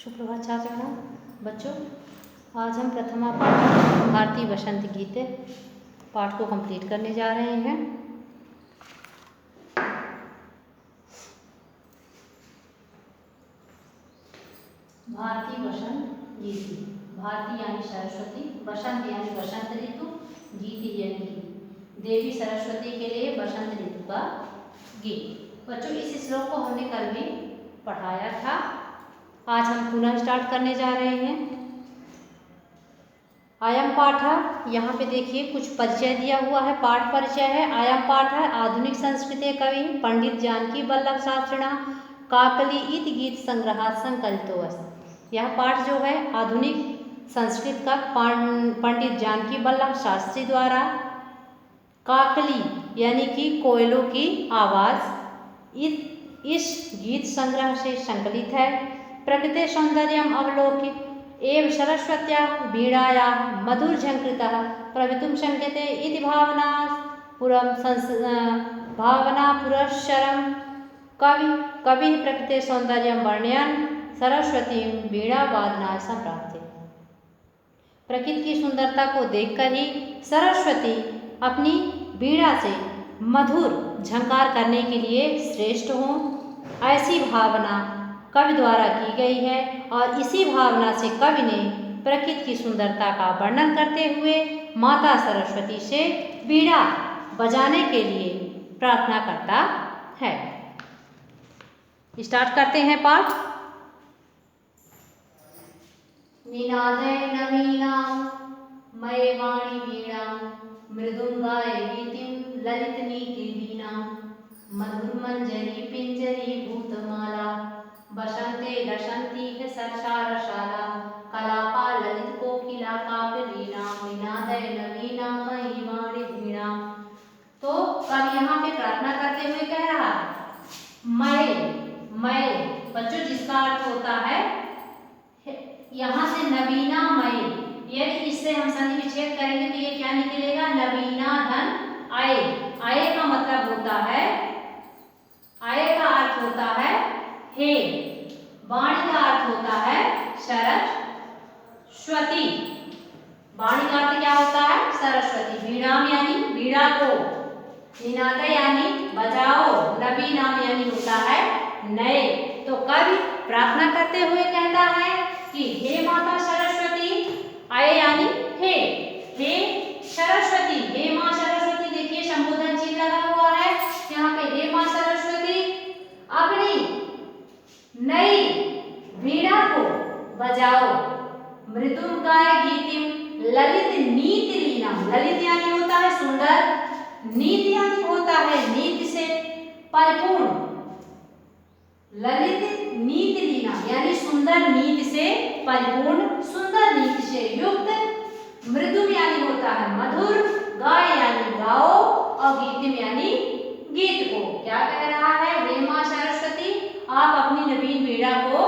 सुप्रभात छात्रों। बच्चों, आज हम प्रथमा पाठ भारतीय बसंत गीत पाठ को कंप्लीट करने जा रहे हैं। भारतीय बसंत गीत। भारती यानी सरस्वती, बसंत यानी बसंत ऋतु, गीत यानी देवी सरस्वती के लिए बसंत ऋतु का गीत। बच्चों, इस श्लोक को हमने कल भी पढ़ाया था। आज हम पुनः स्टार्ट करने जा रहे हैं। आयम पाठ, यहाँ पे देखिए कुछ परिचय दिया हुआ है। पाठ परिचय है। आयम पाठ है आधुनिक संस्कृत कवि पंडित जानकी वल्लभ शास्त्रिणा काकली इत गीत संग्रहात् संकलितो अस्ति। यह पाठ जो है आधुनिक संस्कृत का पंडित जानकी वल्लभ शास्त्री द्वारा काकली यानी कि कोयलों की आवाज इस गीत संग्रह से संकलित है। प्रकृति सौंदर्यम अवलोक्य एव सरस्वत्या वीणाया मधुर झंकृतः प्रभवितुं शंक्यते इति भावना पुरस्सरं कवि प्रकृति सौंदर्यं वर्णयन् सरस्वती वीणा वादनाय संप्राप्ते। प्रकृति की सुंदरता को देखकर ही सरस्वती अपनी वीणा से मधुर झंकार करने के लिए श्रेष्ठ हों, ऐसी भावना कवि द्वारा की गई है। और इसी भावना से कवि ने प्रकृति की सुंदरता का वर्णन करते हुए माता सरस्वती से वीणा बजाने के लिए प्रार्थना करता है। स्टार्ट करते हैं पाठ। निनादे नवीनां मये वाणी वीणां मृदुंगाय गीतिं ललित नीति वीणां मधुर मंजरी पिंजरी भूतमाला बसंते लसंती है सरसारशाला कलापा ललित कोकिला काकलीना निनादय नवीना मयि वाणी वीणा। तो कब यहाँ पे प्रार्थना करते हुए कह रहा है मैं बच्चों, जिसका अर्थ होता है यहाँ से नवीना मय। यदि इससे हम संधि विच्छेद करेंगे तो ये क्या निकलेगा? नवीना धन आए। आए का मतलब होता है, आए का अर्थ होता है हे। वाणी का अर्थ होता है सरस्वती। वाणी का अर्थ क्या होता है? सरस्वती। वीणाम यानी वीणा को, निनाद यानी बजाओ, नवीनाम यानी होता है नए। तो कवि प्रार्थना करते हुए कहता है कि हे माता सरस्वती, आए यानी हे सरस्वती, हे माँ सरस्वती। देखिए संबोधन चिन्ह लगा हुआ है यहाँ पे, हे माँ सरस्वती अपनी नई वीणा को बजाओ। मृदुंगाय गीतिम ललित नीति लीना। ललित यानी होता है सुंदर, नीति यानी होता है नीति से परिपूर्ण। ललित नीति लीना यानी सुंदर नीति से परिपूर्ण, सुंदर नीति से युक्त। मृदुम यानी होता है मधुर, गाय यानी गाओ और गीतिम यानी गीत को। क्या कह रहा है? हे माँ सरस्वती, आप अपनी नवीन वीणा को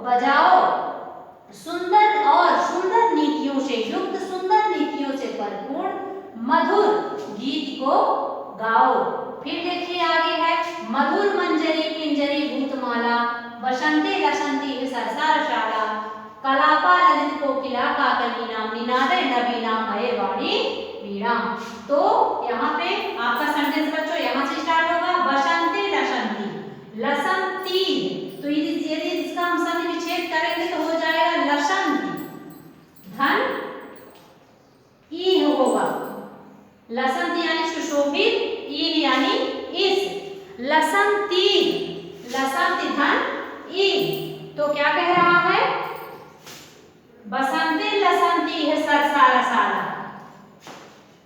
बजाओ, सुंदर नीतियों से युक्त, सुंदर नीतियों से परिपूर्ण मधुर गीत को गाओ। फिर देखिए आगे है, मधुर मंजरी पिंजरी भूतमाला बसंते लसंती सरसारशाला कलापा ललित कोकिला काकलीना निनादे नवीना मये वाणी वीणा। तो यहाँ पे आपका सेंटेंस बच्चों यहाँ से स्टार्ट होगा, बसंते लसंती। लसंती तो यदि इसका हम संधि विच्छेद करेंगे तो हो जाएगा लसंती, धन ई होगा। लसंती यानी सुशोभित, ई यानी इस। लसंती, लसंती धन ई। तो क्या कह रहा है? बसंते लसंती है सरसारशाला।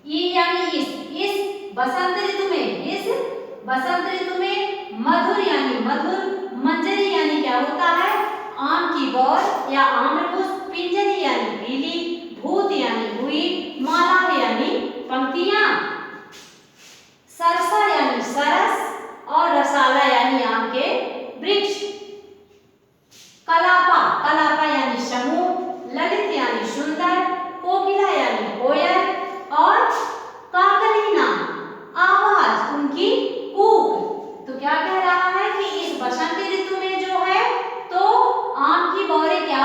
ई यानी इस बसंत ऋतु में, इस बसंत ऋतु में मधुर यानी मधुर, मंजरी यानी क्या होता है? आम की बौर या आम्रपुष्प, पिंजरी यानी पीली, भूत यानी हुई, माला यानी पंक्तियां, सरसा यानी सरस और रसाला यानी आम के वृक्ष। कलापा, कलापा यानी समूह, ललित यानी सुंदर, कोकिला यानी कोयल और काकलीना आवाज उनकी कूक। तो क्या कह रहा है कि इस बसंत ऋतु में जो है तो आम की बौरें क्या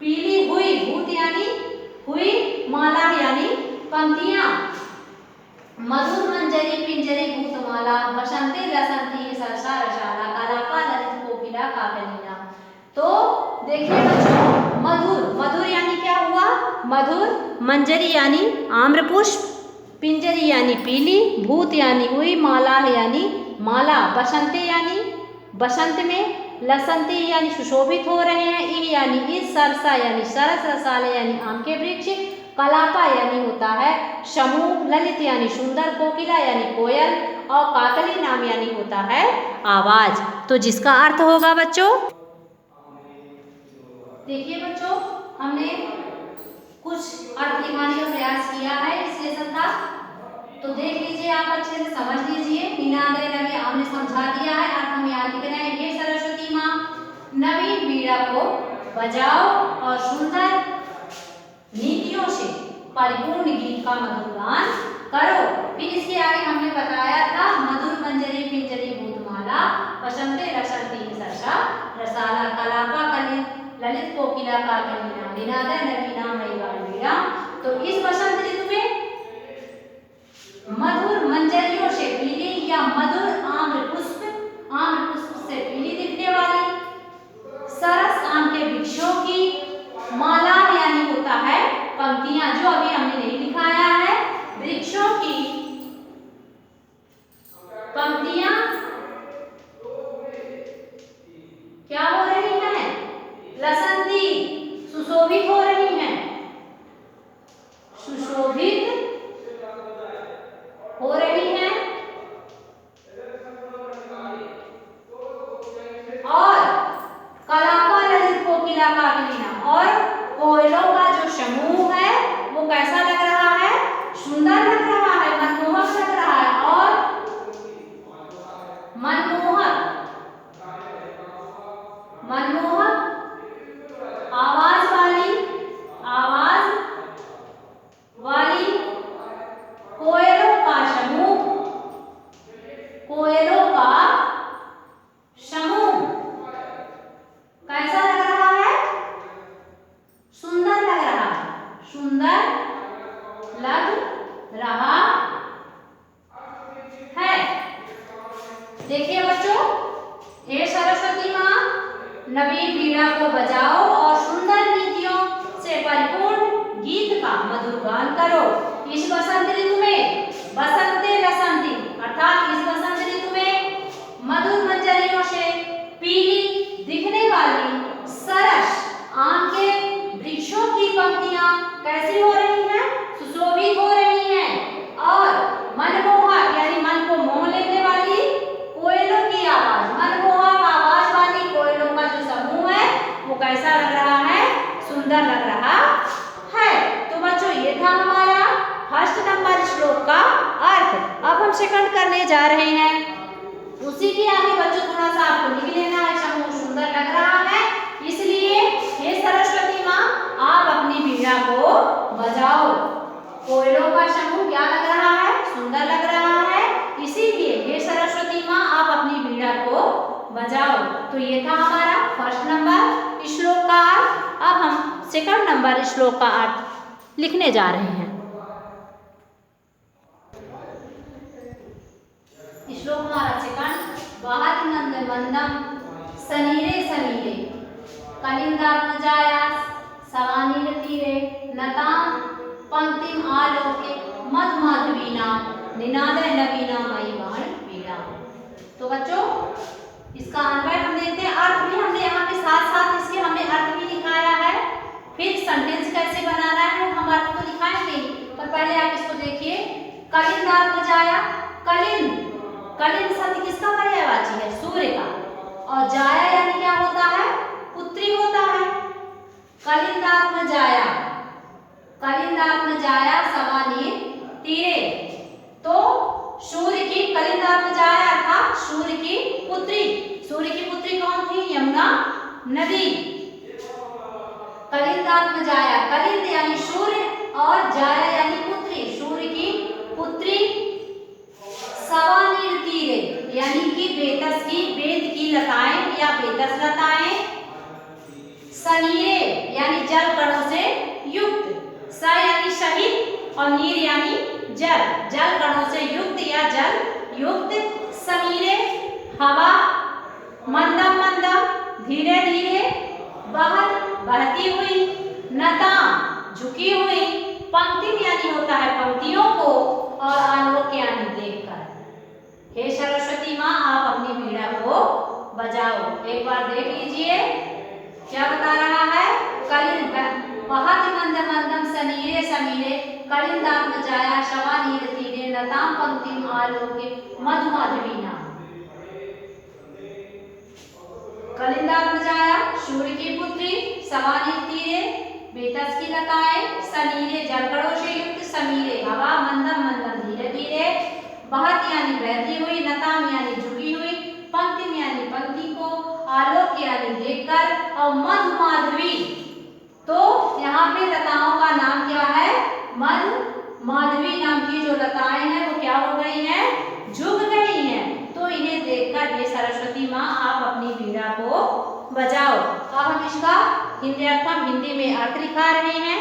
पीली हुई, भूत यानी हुई, माला यानी पंक्तियां, मधुर मंजरी पिंजरी भूतमाला, बसंती लसंती सरसा रसाला, कलापा ललित कोकिला काकलिया। तो देखिए बच्चों, मधुर, मधुर यानी क्या हुआ? मधुर, मंजरी यानी आम्रपुष्प, पिंजरी यानी पीली, भूत यानी हुई, माला यानी माला, बसंती यानी बसंत में, लसंती यानी सुशोभित हो रहे हैं, ई यानी इस, सरसा यानी सरस, रसाले यानी आम के वृक्ष, कलापा यानी होता है समूह, ललित यानी सुंदर, कोकिला यानी कोयल, और काकली नाम यानी होता है आवाज। तो जिसका अर्थ होगा बच्चों, देखिए बच्चों, हमने कुछ अर्थ दिखाने का प्रयास किया है इस लेसन का, तो देख लीजिए, आप अच्छे से समझ लीजिए। निनादे नवी हमने समझा दिया है, अर्थ हम याद लिख रहे हैं। हे सरस्वती माँ, नवीन वीणा को बजाओ और सुंदर नीतियों से परिपूर्ण गीत का मधुर गान करो। फिर इसके आगे हमने बताया था, मधुर मंजरी पिंजरी भूतमाला, बसंते रसंती सरसा रसाला, कलापा कलित ललित कोकिला काकलिया, निनादे नवीना मई वीणा। तो इस बसंत ऋतु में मधुर मंजरियों से पीली या मधुर आम्र पुष्प से पीली दिखने वाली, सरस आम के वृक्षों की, माला यानी होता है पंक्तियां, जो अभी हमने नहीं लिखाया है, वृक्षों की पंक्तियां क्या हो रही हैं? लसंती, सुशोभित हो रही हैं, सुशोभित हो रही हैं, और कलापा ललित कोकिला काकलिया, और कोयलों का जो समूह है वो कैसा लग रहा है? सुंदर लग रहा है, मनमोहक लग रहा है, और मनमोहक आवाज वाली कोयलों का समूह कैसा लग रहा है? सुंदर लग रहा है, सुंदर लग रहा है। देखिए बच्चों, हे सरस्वती माँ, नवीन वीणा को बजाओ और सुंदर नीतियों से परिपूर्ण गीत का मधुर गान करो। इस बसंत ऋतु में बसंते लसंती, अर्थात इस बसंत ऋतु में मधुर मंजरियों से पीली दिखने वाली सरस आम के वृक्षों की पंक्तियां कैसी हो रही हैं? सुशोभित हो रही हैं, और मनमोहक यानी मन को मोह लेने वाली कोयलों की आवाज, मनमोहक आवाज वाली कोयलों का जो समूह है वो कैसा लग रहा है? सुंदर लग रहा है। तो बच्चों, ये था हमारा फर्स्ट नंबर श्लोक का अर्थ। अब हम सेकंड करने जा रहे हैं, उसी के आगे बच्चों थोड़ा सा आपको लिख लेना है, समूह सुंदर लग रहा है, इसलिए हे सरस्वती माँ, आप अपनी वीणा को बजाओ। कोयलों का समूह क्या लग रहा है? सुंदर लग रहा है, इसीलिए हे सरस्वती माँ, आप अपनी वीणा को बजाओ। तो ये था हमारा फर्स्ट नंबर श्लोक का अर्थ। अब हम सेकंड नंबर श्लोक का अर्थ लिखने जा रहे हैं। श्लोक हमारा सेकंड, वाहति नंद मंदम सनीरे सनीरे, कलिंगात्मजाया सवानीर तीरे, नताम पंक्तिम आलोके मधुमाधवीना, निनादे नवीना मई वाणी वीणा। तो बच्चों, इसका अन्वय हम देखते हैं, अर्थ भी हमने यहाँ पे साथ साथ इसके हमने अर्थ भी लिखाया है। फिर सेंटेंस कैसे बनाना है हम अर्थ तो लिखाएंगे, पर पहले आप इसको देखिए। कलिंगात्मजाया, कलिंग शब्द किसका पर्यायवाची है? सूर्य का, और जाया यानी क्या होता है? पुत्री होता है। कलिंगात्मजाया सवानीर तीरे, तो सूर्य की कलिंगात्मजाया अर्थात सूर्य की पुत्री। सूर्य की पुत्री कौन थी? यमुना नदी। कलिंगात्मजाया, कलिंद यानी सूर्य और जाया यानी पुत्री, सूर्य की पुत्री। सवानीर तीरे यानी कि बेतस की, बेत की लताएं या बेतस लताएं सनीरे यानी जल कणों से युक्त। स यानी शहीद और नीर यानी जल, जल कणों से युक्त या जल युक्त। समीरे हवा, मंदम मंदम धीरे धीरे, बहत बहती हुई, नताम झुकी हुई, पंक्ति यानी होता है पंक्तियों को, और आलोक यानी देखकर। हे सरस्वती माँ आप अपनी वीणा को बजाओ। एक बार देख लीजिए क्या बता रहा है। कलिन बहुत मंद मंदम सनीरे समीरे, कलिंदार मचाया शवा नीर तीरे, नताम पंक्तिम आलोके मधु माधवीना। कलिंदार मचाया सूर्य की पुत्री, शवा नीर तीरे बेतस की लताएं, सनीरे जलकणों से युक्त, समीरे हवा, मंदम मंदम धीरे धीरे, बहत यानी बहती हुई, नताम यानी झुकी हुई, पंक्ति यानी पंक्ति को, आलोक यानी देखकर, और मधु माधवी। तो यहाँ पे लताओं का नाम क्या है? मधु माधवी नाम की जो लताएं हैं वो क्या हो गई हैं? झुक गई हैं। तो इन्हें देखकर हे सरस्वती माँ आप अपनी वीणा को बजाओ। अब हम इसका हिंदी अर्थ हिंदी में अर्थ लिखा रहे हैं।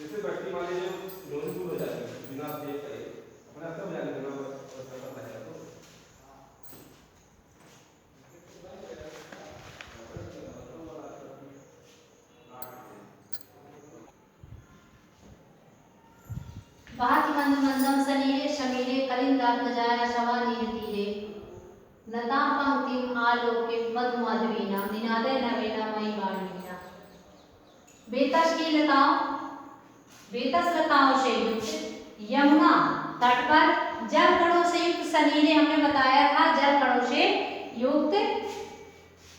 जैसे बट्टी वाले जो लोन दूर हो जाते हैं बिना देख करे अपने आप बजा लेते हैं। बहुत मंद मंदम सनीरे शमीरे, कलिंदार मजाया शवा नीर तीरे, नताम पंक्तिम आलोके मधु माधवीना, निनादे नवेना मई वाणीना। बेतस की लताओं, बेतस लताओं से युक्त यमुना तट पर, जल कणों से युक्त सनीरे हमने बताया था जल कणों से युक्त,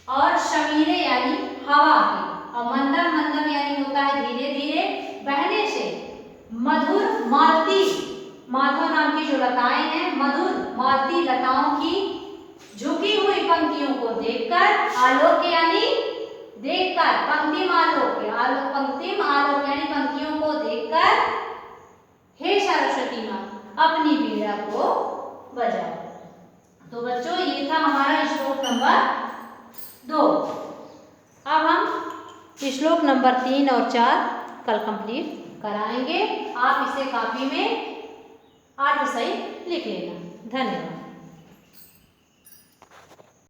और शमीरे यानी हवा के, और मंदम मंदम यानी होता है धीरे धीरे बहने से, मधुर मालती, माधव नाम की जो लताएं हैं मधुर मालती लताओं की झुकी हुई पंक्तियों को देखकर, आलोक यानी देखकर, पंक्तिम आलोक, आलोक पंक्तिम आलोक यानी पंक्तियों को देखकर हे सरस्वती माँ अपनी वीणा को बजाओ। तो बच्चों ये था हमारा श्लोक नंबर 2। अब हम श्लोक नंबर 3 और 4 कल कंप्लीट कराएंगे। आप इसे कॉपी में अर्थ सहित लिख लेना। धन्यवाद।